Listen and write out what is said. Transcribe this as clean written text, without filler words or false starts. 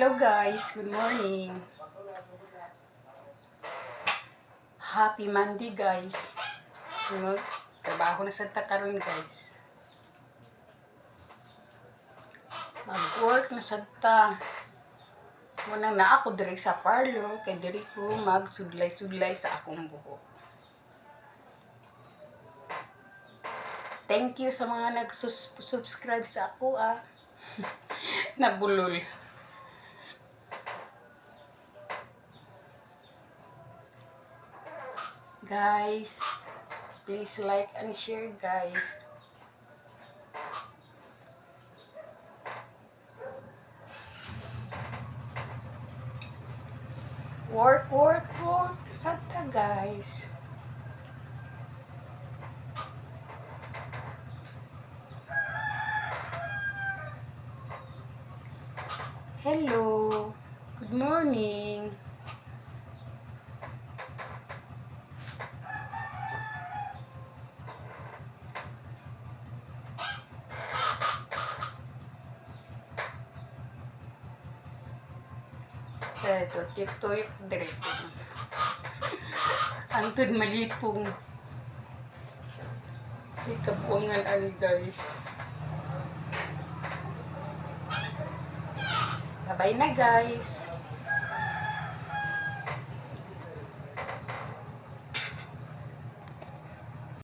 Hello guys, good morning. Happy Monday guys. Trabaho na sa karon guys. Mag-work na sa ta. Muna na ako diri sa parlor kay diri ko magsudlay-sudlay sa akong buhok. Thank you sa mga nag-subscribe sa ako Nabulol. Guys, please like and share guys. Work. Santa guys. Hello. Good morning. Ito, tuyok diretso. Antod malipong. Ikabuangan ali guys. Bye-bye na guys.